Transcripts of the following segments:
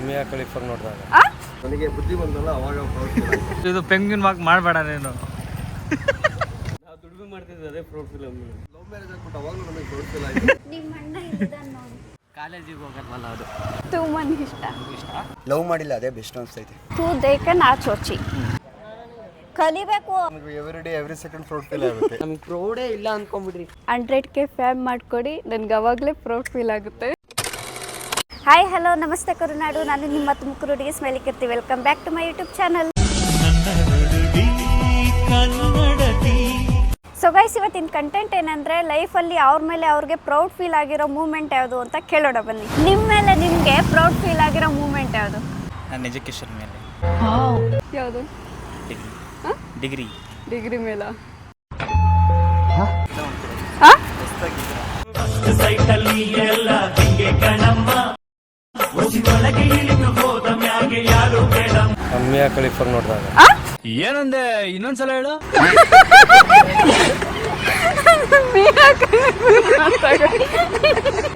Miya Khalifa ನೋಡಿದಾಗ ನನಗೆ ಬುದ್ಧಿ ಬಂದಲ್ಲ ಅವಾಗ ಇದು ಪೆಂಗ್ವಿನ್ ವಾಕ್ ಮಾಡಬೇಡ ನೀನು. ನಾವು ದುಡಿಮೆ ಮಾಡ್ತಿದ್ದೆ ಅದೇ ಪ್ರೌಡ್ ಫಿಲಮ್. ಲವ್ ಮ್ಯಾರೇಜ್ ಆಗ್ಬಿಟ್ಟು ಅವಾಗಲೂ ನಮಗೆ ಪ್ರೌಡ್ ಫೀಲ್ ನಿಮ್ಮ ಅಣ್ಣ ಇದ್ದಾನೆ ನೋಡಿ. ಕಾಲೇಜಿಗೆ ಹೋಗಲ್ವಲ್ಲ ಅದು ತುಂಬಾ ಇಷ್ಟ. ಲವ್ ಮಾಡಿಲ್ಲ ಅದೇ ಬೆಸ್ಟ್ ಅನ್ಸ್ತೈತೆ. ತೂ ದೇಕ ನಾ ಚೋಚಿ ಕಲಿಬೇಕು. Every day every second proud feel ಆಗುತ್ತೆ. ನಮಗೆ ಪ್ರೌಡೇ ಇಲ್ಲ ಅನ್ಕೊಂಡ್ಬಿಡ್ರಿ. 100K ಫ್ಯಾನ್ ಮಾಡಿಕೊಡಿ, ನನಗೆ ಅವಾಗಲೇ ಪ್ರೌಡ್ ಫೀಲ್ ಆಗುತ್ತೆ. ಹಾಯ್ ಹಲೋ ನಮಸ್ತೆ ಕರುನಾಡು, ನಾನು ನಿಮ್ಮ ತುಮಕೂರಿಗೆ smiley Keerthi. Welcome back to my YouTube channel. So guys, ಇವತ್ತಿನ ಕಂಟೆಂಟ್ ಏನಂದರೆ ಲೈಫಲ್ಲಿ ಅವ್ರ ಮೇಲೆ ಅವ್ರಿಗೆ ಪ್ರೌಡ್ ಫೀಲ್ ಆಗಿರೋ ಮೂಮೆಂಟ್ ಯಾವುದು ಅಂತ ಕೇಳೋಣ ಬನ್ನಿ. ನಿಮ್ಮ ಮೇಲೆ ನಿಮಗೆ ಪ್ರೌಡ್ ಫೀಲ್ ಆಗಿರೋ ಮೂಮೆಂಟ್ ಯಾವುದು? ನನ್ನ ಎಜುಕೇಷನ್ ಮೇಲೆ. ಯಾವುದು? ಡಿಗ್ರಿ ಮೇಲ. ಮಿಯಾ ಖಲೀಫಾ ನೋಡಿದಾಗ ಏನಂದೆ, ಇನ್ನೊಂದ್ಸಲ ಹೇಳು.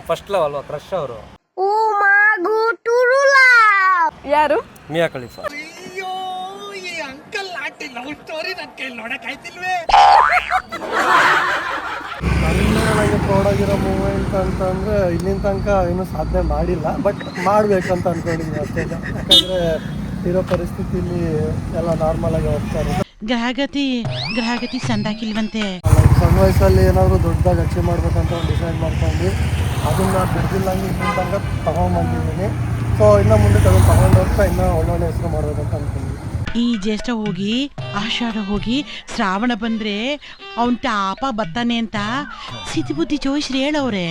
ಫಸ್ಟ್ ಲವ್ ಅಲ್ವಾ ಕ್ರಶ್ ಅವರು? ಯಾರು? ಮಿಯಾ ಖಲೀಫಾ. ನನಗೆ ಪ್ರೌಡ್ ಆಗಿರೋ ಮೂಮೆಂಟ್ ಅಂತಂದರೆ ಇಲ್ಲಿನ ತನಕ ಇನ್ನೂ ಸಾಧನೆ ಮಾಡಿಲ್ಲ, ಬಟ್ ಮಾಡಬೇಕಂತ ಅಂದ್ಕೊಂಡಿದ್ದೀನಿ ಅಷ್ಟೇ. ಯಾಕಂದರೆ ಇರೋ ಪರಿಸ್ಥಿತಿಲಿ ಎಲ್ಲ ನಾರ್ಮಲ್ ಆಗಿ ಹೋಗ್ತಾರೆ. ಗ್ರಹಗತಿ ಸಂದಾಕಿಲ್ವಂತೆ. ಸಣ್ಣ ವಯಸ್ಸಲ್ಲಿ ಏನಾದರೂ ದೊಡ್ಡದಾಗಿ ಅಚೀವ್ ಮಾಡ್ಬೇಕಂತ ಒಂದು ಡಿಸೈಡ್ ಮಾಡ್ಕೊಂಡು ಅದನ್ನು ಬಿಡ್ದಿಲ್ಲ ಇಲ್ಲಿನ ತನಕ ತೊಗೊಂಡ್ಬಂದಿದ್ದೀನಿ. ಸೊ ಇನ್ನು ಮುಂದೆ ಅದನ್ನು ತೊಗೊಂಡು ಹೋಗ್ತಾ ಇನ್ನೂ ಒಳ್ಳೊಳ್ಳೆ ಹೆಸರು ಮಾಡ್ಬೇಕಂತ ಅಂದ್ಕೊಂಡಿದ್ದೀನಿ. ಈ ಜ್ಯೇಷ್ಠ ಹೋಗಿ ಆಷಾಢ ಹೋಗಿ ಶ್ರಾವಣ ಬಂದ್ರೆ ಅವನ್ ತಾಪ ಬರ್ತಾನೆ ಅಂತ ಸಿತಿ ಬುದ್ಧಿ ಜೋಯಿಸ್ರಿ ಹೇಳವ್ರೆ.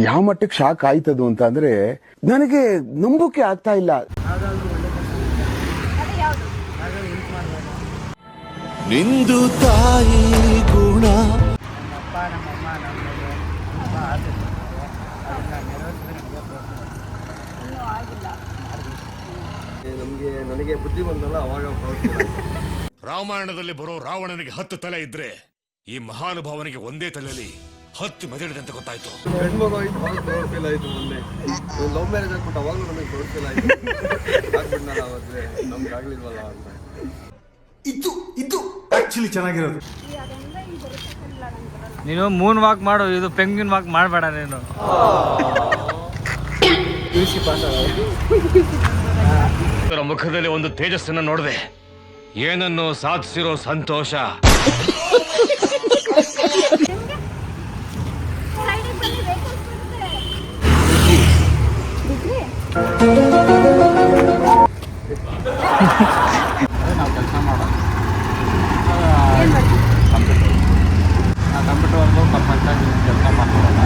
ಯಾವ ಮಟ್ಟಕ್ಕೆ ಶಾಕ್ ಆಯ್ತದು ಅಂತ ಅಂದ್ರೆ ನನಗೆ ನಂಬೋಕೆ ಆಗ್ತಾ ಇಲ್ಲ. ನಿಂದು ತಾಯಿ ಗುಣ ನನಗೆ ಬುದ್ಧಿ ಬಂದಲ್ಲ ಅವಾಗ ರಾಮಾಯಣದಲ್ಲಿ ಬರೋ ರಾವಣನಿಗೆ 10 ತಲೆ ಇದ್ರೆ ಈ ಮಹಾನುಭಾವನಿಗೆ ಒಂದೇ ತಲೆಯಲ್ಲಿ 10 ಮೆದಳಿದೆ ಅಂತ ಗೊತ್ತಾಯ್ತು. ಹೆಣ್ಮಗು ಆಯ್ತು ಅವಾಗ ಪ್ರೌಡ್ ಫೀಲ್ ಆಯ್ತು. ಮೊನ್ನೆ ಲವ್ ಮ್ಯಾರೇಜ್ ಆಗ್ಬಿಟ್ಟು ಅವಾಗಲೂ ನಮಗೆ ಪ್ರೌಡ್ ಫೀಲ್ ಆಯ್ತು. ಆಗ್ಬಿಟ್ನಲ್ಲ ಅವತ್ತೇ ನಮ್ಗೆ ಆಗ್ಲಿಲ್ವಲ್ಲ ಅಂತ. ಇದು ಆಕ್ಚುಲಿ ಚೆನ್ನಾಗಿರೋದು. ನೀನು ಮೂನ್ ವಾಕ್ ಮಾಡು, ಇದು ಪೆಂಗ್ವಿನ್ ವಾಕ್ ಮಾಡಬೇಡ ನೀನು. ಮುಖದಲ್ಲಿ ಒಂದು ತೇಜಸ್ಸನ್ನು ನೋಡಿದೆ, ಏನನ್ನು ಸಾಧಿಸಿರೋ ಸಂತೋಷ. ನಾವು ಕೆಲಸ ಮಾಡೋದು ಕಂಪ್ಯೂಟರ್ ಒಂದು ಪರ್ಫೆಕ್ಟಾಗಿ ಕೆಲಸ ಮಾಡ್ತೀವಲ್ಲ.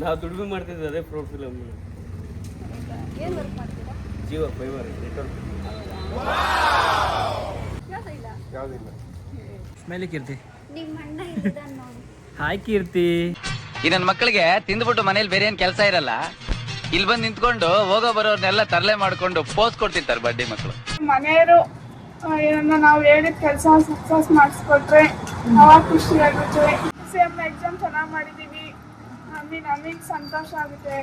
ನಾವು ದುಡಿಮೆ ಮಾಡ್ತಿದ್ದೆ ಅದೇ ಪ್ರೌಡ್ ಫಿಲಮ್. ಜೀವ ಫೈಬರ್ ನೆಟ್ವರ್ಕ್ ಯಾವುದಿಲ್ಲ. ಸ್ಮೈಲಿ ಕೀರ್ತಿ. ನಿಮ್ಮ ಅಣ್ಣ ಇದ್ದಾನೆ ನೋಡಿ. ಹಾಯ್ ಕೀರ್ತಿ. ಈ ನನ್ನ ಮಕ್ಕಳಿಗೆ ತಿಂದ್ಬಿಟ್ಟು ಮನೇಲಿ ಬೇರೆ ಏನ್ ಕೆಲಸ ಇರಲ್ಲ, ಇಲ್ಲಿ ಬಂದು ನಿಂತ್ಕೊಂಡು ಹೋಗೋ ಬರೋರ್ನೆಲ್ಲ ತರಲೆ ಮಾಡ್ಕೊಂಡು ಪೋಸ್ ಕೊಡ್ತಿರ್ತಾರೆ ಬಡ್ಡಿ ಮಕ್ಕಳು. ಮನೆಯವರು ಏನನ್ನ ನಾವು ಹೇಳಿದ ಕೆಲಸ ಸಕ್ಸಸ್ ಮಾಡಿಸ್ಕೊಟ್ರೆ ಅವಾಗ ಖುಷಿ ಆಗುತ್ತೆ. ಸೇಮ್ ಎಕ್ಸಾಮ್ ಚೆನ್ನಾಗಿ ಮಾಡಿದೀವಿ, ನಮಗೆ ಸಂತೋಷ ಆಗುತ್ತೆ.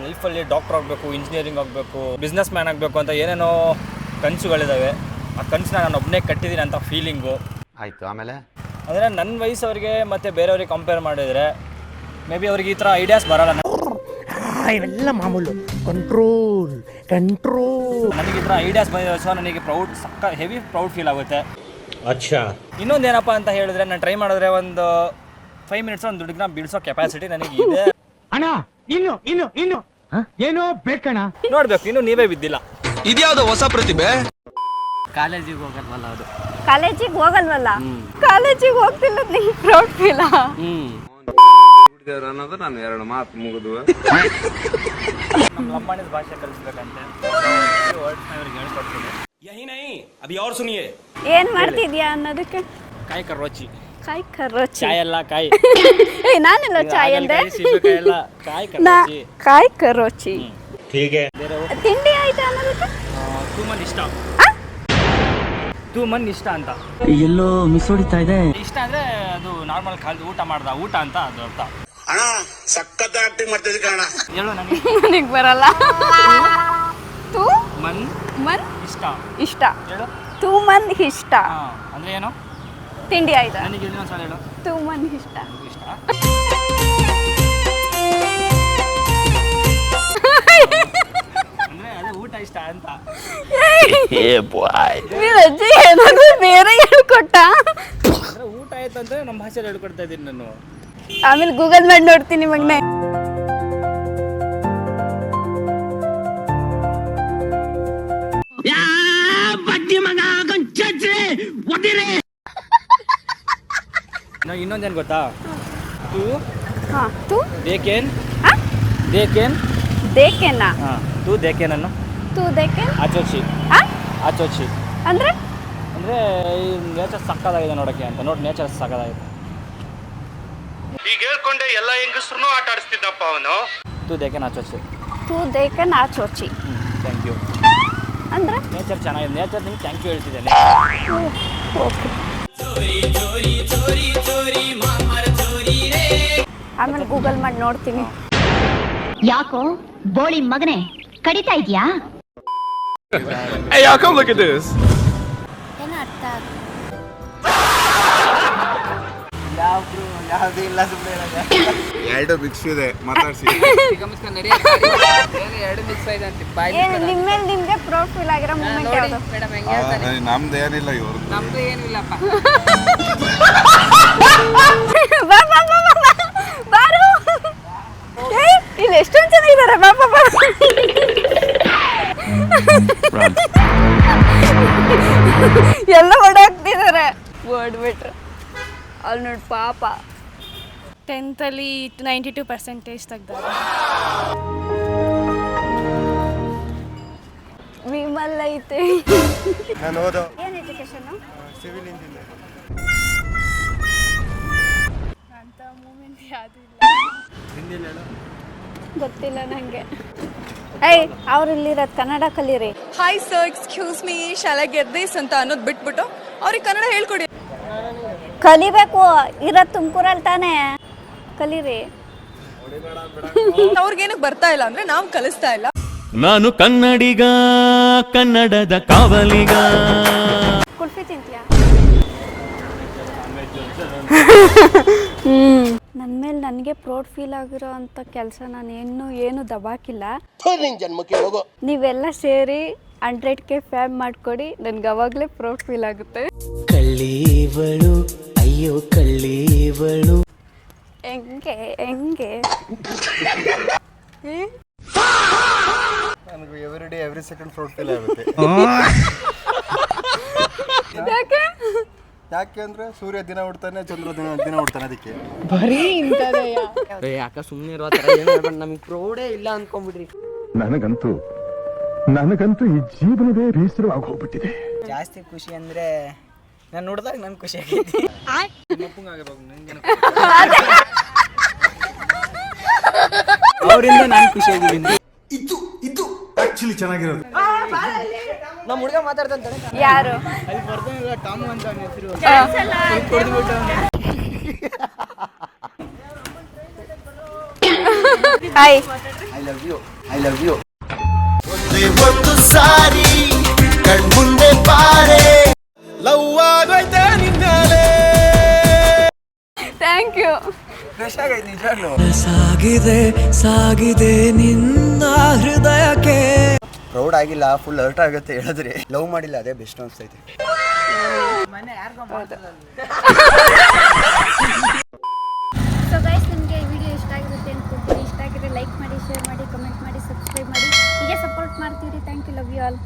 ಲೈಫಲ್ಲಿ ಡಾಕ್ಟರ್ ಆಗಬೇಕು, ಇಂಜಿನಿಯರಿಂಗ್ ಆಗಬೇಕು, ಬಿಸ್ನೆಸ್ ಮ್ಯಾನ್ ಆಗಬೇಕು ಅಂತ ಏನೇನೋ ಕನಸುಗಳಿದ್ದಾವೆ. ಆ ಕನಸನ್ನ ನಾನು ಒಬ್ಬನೇ ಕಟ್ಟಿದ್ದೀನಿ ಅಂತ ಫೀಲಿಂಗು ಆಯ್ತು. ಆಮೇಲೆ ಅಂದರೆ ನನ್ನ ವಯಸ್ಸವ್ರಿಗೆ ಮತ್ತು ಬೇರೆಯವ್ರಿಗೆ ಕಂಪೇರ್ ಮಾಡಿದರೆ ಮೇ ಬಿ ಅವ್ರಿಗೆ ಈ ಥರ ಐಡಿಯಾಸ್ ಬರೋಲ್ಲ. ಇವೆಲ್ಲ ಮಾಮೂಲು. ಕಂಟ್ರೋಲ್ ನನಗೆ ಈ ಥರ ಐಡಿಯಾಸ್ ಬಂದಿರೋ, ಸೊ ನನಗೆ ಹೆವಿ ಪ್ರೌಡ್ ಫೀಲ್ ಆಗುತ್ತೆ. ಇನ್ನೊಂದೇನಪ್ಪ ಅಂತ ಹೇಳಿದ್ರೆ, ನಾನು ಟ್ರೈ ಮಾಡಿದ್ರೆ ಒಂದು 5 ಮಿನಿಟ್ಸ್ ಒಂದು ದುಡ್ಡನ್ನ ಬಿಡಿಸೋ ಕೆಪಾಸಿಟಿ ನನಗೆ ಇದೆ. ಅಣ್ಣ ಇನ್ನು ಏನೋ ಬೇಕಣ್ಣ. ನೋಡ್ಬೇಕು, ಇನ್ನು ನೀವೇ ಬಿದ್ದಿಲ್ಲ. ಇದ್ಯಾವುದೋ ಹೊಸ ಪ್ರತಿಭೆ. ಕಾಲೇಜಿಗೆ ಹೋಗಲ್ವಲ್ಲ ಅದು? ಕಾಲೇಜಿಗೆ ಹೋಗಲ್ವಲ್ಲ? ಕಾಲೇಜಿಗೆ ಹೋಗ್ತಿಲ್ಲ, ನಿಂಗೆ ಪ್ರೌಡ್ ಫೀಲ್? ಅನ್ನೋದು ನಾನು 2 ಮಾತು ಮುಗಿದ್ವು. ನಮ್ಮ ಲಂಬಾಣಿಸ್ ಭಾಷೆ ಕಲಿಸ್ಬೇಕಂತೆ ಅವ್ರಿಗೆ ಹೇಳ್ಕೊಡ್ತೀನಿ. ಏನ್ ಮಾಡ್ತಿದ್ಯಾ ಅನ್ನೋದಕ್ಕೆ ಕಾಯಿ ಕರ್ರೋಚಿ. ಕಾಯಿ ಕರ್ರೋಚಿ? ಚಾಯ್ ಎಲ್ಲ ಕಾಯಿ. ನಾನೆಲ್ಲ ಚಾಯ್ ಅಂದೆ. ಕಾಯಿ ಕರ್ರೋಚಿ. ಕಾಯಿ ಕರ್ರೋಚಿ ಹೀಗೆ ತಿಂಡಿ ಆಯ್ತಾ ಅನ್ನೋದಕ್ಕೆ ಟೂ ಮನ್ ಇಷ್ಟ ಟೂ ಮನ್ ಇಷ್ಟ ಅಂತ ಎಲ್ಲೋ ಮಿಸ್ ಹೊಡಿತಾ ಇದೆ. ಇಷ್ಟ ಅಂದ್ರೆ ಅದು ನಾರ್ಮಲ್ ಕಾಲದ ಊಟ ಮಾಡ್ದ ಊಟ ಅಂತ ಅದು ಅರ್ಥ. ಅಣ್ಣ ಸಖತ್ ಆಕ್ಟಿಂಗ್ ಮಾಡ್ತಿದ್ದೆ ಕಣ. ಹೇಳು ನನಗೆ. ನನಗೆ ಬರಲ್ಲ. ಟೂ ಮನ್ ಇಷ್ಟ ಇಷ್ಟ. ಹೇಳು. ಟೂ ಮನ್ ಇಷ್ಟ ಅಂದ್ರೆ ಏನು? ತಿಂಡಿ ಆಯ್ತಾ? ನನಗೆ ಇನ್ನೊಂದ್ಸಲ ಹೇಳು. ಟೂ ಮನ್ ಇಷ್ಟ. ಇಷ್ಟ ಅಂದ್ರೆ ಅದು ಊಟ ಇಷ್ಟ ಅಂತ. ನೀನ್ ಅಜ್ಜಿ ಏನಾದ್ರು ಬೇರೆ ಹೇಳ್ಕೊಟ್ಟ? ಅಂದ್ರೆ ಊಟ ಆಯ್ತು ಅಂದ್ರೆ ನಮ್ಮ ಭಾಷೆಯಲ್ಲಿ ಹೇಳ್ಕೊಡ್ತಾ ಇದ್ದೀನಿ ನಾನು. ಆಮೇಲೆ ಗೂಗಲ್ ಮಾಡಿ ನೋಡ್ತೀನಿ ಮಗನೇ. ಇನ್ನೊಂದೇನು ಗೊತ್ತಾ? ತೂ ತೂ ದೇಕೇನ್ ಹಾಂ ದೇಕೇನ್ ದೇಕೆನಾ? ಹಾಂ ತೂ ದೇಕೇನ್ ಅನ್ನು ತೂ ದೇಕೆನ್ ಆಚೋಚಿ ಹಾಂ ಆಚೋಚಿ ಅಂದ್ರೆ ಅಂದರೆ ಈ ನೇಚರ್ ಸಕ್ಕದಾಗಿದೆ ನೋಡೋಕ್ಕೆ ಅಂತ. ನೋಡಿ ನೇಚರ್ ಸಕ್ಕದಾಗಿದೆ. ಈಗ ಹೇಳ್ಕೊಂಡೆ ಎಲ್ಲ ಹೆಂಗಸ್ರು ಆಟ ಆಡಿಸ್ತಿದ್ದಪ್ಪ ಅವನು. ತೂ ದೇಕೇನ್ ಆಚೋಚಿ. ತೂ ದೇಕೆನ್ ಆಚೋಚಿ ಥ್ಯಾಂಕ್ ಯು. ಅಂದ್ರೆ ನೇಚರ್ ಚೆನ್ನಾಗಿದೆ. ನೇಚರ್ ನಿಮ್ಗೆ ಥ್ಯಾಂಕ್ ಯು ಹೇಳ್ತಿದ್ದೇನೆ. ಓಕೆ. ಆಮೇಲೆ ಗೂಗಲ್ ಮಾಡಿ ನೋಡ್ತೀನಿ. ಯಾಕೋ ಬೋಳಿ ಮಗನೇ ಕಡಿತಾ ಇದ್ಯಾ? ಏನು ಅರ್ಥ ಯಾವುದೂ ಇಲ್ಲ ಸುಮ್ಮನೆ ಎರಡು ಮಿಕ್ಸ್ ಇದೆ ಮಾತಾಡ್ಸಿ. ಏನು ನಿಮ್ಮ ಮೇಲೆ ನಿಮಗೆ ಪ್ರೌಡ್ ಫೀಲ್ ಆಗಿರೋ ಮೂಮೆಂಟ್ ಯಾವುದು? ನಮ್ದು ಏನಿಲ್ಲ ಇವರು. ಬಾ ಬಾ ಬಾ ಬಾ ಬಾರು. ಇಲ್ಲಿ ಎಷ್ಟೊಂದು ಜನ ಇದ್ದಾರೆ. ಬಾ ಬಾ ಬಾ. ಎಲ್ಲ ಓಡಾಡ್ತಿದ್ದಾರೆ ಓಡ್ಬಿಟ್ರು. ಅಲ್ಲಿ ನೋಡಿ ಪಾಪ 10th ಅಲ್ಲಿ 92% ತೆಗ್ದಾರೆ. ವಿಮಲ್ ಐತೆ. ನಾನು ಓದೋ ಏನು ಎಜುಕೇಶನ್? Civil engineer. ಅಂತ ಮೂಮೆಂಟ್ ಯಾವುದು ಇಲ್ಲ. ಗೊತ್ತಿಲ್ಲ ನನಗೆ. ಏಯ್ ಅವ್ರು ಇಲ್ಲಿರೋದು ಕನ್ನಡ ಕಲೀರಿ. ಹಾಯ್ ಸರ್, ಎಕ್ಸ್ಕ್ಯೂಸ್ ಮೀ, ಶಾಲೆ ಗೆದ್ದೀಸ್ ಅಂತ ಅನ್ನೋದು ಬಿಟ್ಬಿಟ್ಟು ಅವ್ರಿಗೆ ಕನ್ನಡ ಹೇಳ್ಕೊಡಿ. ಕಲಿಬೇಕು. ಇರೋದು ತುಮಕೂರಲ್ಲಿ ತಾನೇ, ಕಲೀರಿ. ಅವ್ರಿಗೇನಕ್ಕೆ ಬರ್ತಾ ಇಲ್ಲ ಅಂದ್ರೆ ನಾವು ಕಲಿಸ್ತಾ ಇಲ್ಲ. ನಾನು ಕನ್ನಡಿಗ, ಕನ್ನಡದ ಕಾವಲಿಗ. ಕುಲ್ಫಿ ತಿಂತೀಯಾ? ನನ್ನ ಮೇಲೆ ನನಗೆ ಪ್ರೌಡ್ ಫೀಲ್ ಆಗಿರೋ ಅಂಥ ಕೆಲಸ ನಾನು ಏನು ದಬಾಕಿಲ್ಲ. ನೀವೆಲ್ಲ ಸೇರಿ 100K ಫ್ಯಾಮ್ ಮಾಡಿಕೊಡಿ, ನನಗೆ ಅವಾಗಲೇ ಪ್ರೌಡ್ ಫೀಲ್ ಆಗುತ್ತೆ. ಕಳ್ಳೀವಳು, ಅಯ್ಯೋ ಕಳ್ಳೀವಳು. ಹೆಂಗೆ ನನಗೆ every day every second proud feel ಆಗುತ್ತೆ. ಯಾಕೆ ಅಂದ್ರೆ ಸೂರ್ಯ ದಿನ ಹುಡ್ತಾನೆ, ಚಂದ್ರ ದಿನ ಹುಡ್ತಾನೆ. ಅದಕ್ಕೆ ಬರೀ ಇಂಥದೆಯಾ? ಯಾಕ ಸುಮ್ಮನೆ ಇರೋ ಥರ ಏನು ಹೇಳ್ಬೇಡ, ನಮಗೆ ಪ್ರೌಡೇ ಇಲ್ಲ ಅನ್ಕೊಂಡ್ಬಿಡ್ರಿ. ನನಗಂತೂ ಈ ಜೀವನವೇ ಬೇಸರವಾಗಿ ಹೋಗ್ಬಿಟ್ಟಿದೆ. ಜಾಸ್ತಿ ಖುಷಿ ಅಂದ್ರೆ ನಾನು ನೋಡಿದಾಗ ನನ್ ಖುಷಿ ಆಗೈತಿ. ಅವರಿಂದ ನಾನು ಖುಷಿ ಆಗಿದ್ದೀನಿ. ಇದು ಆಕ್ಚುಲಿ ಚೆನ್ನಾಗಿರೋದು. ನಮ್ಮ ಹುಡುಗ ಮಾತಾಡ್ತಾನೆ. ಯಾರು? ಅಲ್ಲಿ ಬರ್ತಾನಲ್ಲ ಟಾಮು ಅಂತ ಅವನ ಹೆಸರು. ಹಾಯ್. I love you. ಒಂದು ಸಾರಿ ಕಣ್ಮುಂದೆ ಬಾರೆ ಲವ್ ಆಗೋಯ್ತೆ ನಿನ್ನಲೆ. Thank you. ಸಾಗಿದೆ ನಿನ್ನ ಹೃದಯಕ್ಕೆ. ಪ್ರೌಡ್ ಆಗಿಲ್ಲ, ಫುಲ್ ಹರ್ಟ್ ಆಗುತ್ತೆ ಹೇಳಿದ್ರೆ. ಲವ್ ಮಾಡಿಲ್ಲ, ಅದೇ ಬೆಸ್ಟ್ ಅನ್ಸ್ತೈತೆ. ಸೊ ಗೈಸ್, ನಿಮಗೆ ಈ ವಿಡಿಯೋ ಇಷ್ಟ ಆಗಿರುತ್ತೆ ಅನ್ಕೊಂತೀನಿ. ಇಷ್ಟ ಆಗಿದ್ರೆ ಲೈಕ್ ಮಾಡಿ, ಶೇರ್ ಮಾಡಿ, ಕಮೆಂಟ್ ಮಾಡಿ, ಸಬ್ಸ್ಕ್ರೈಬ್ ಮಾಡಿ. ಹೀಗೆ ಸಪೋರ್ಟ್ ಮಾಡ್ತೀರಿ. Thank you. Love you all.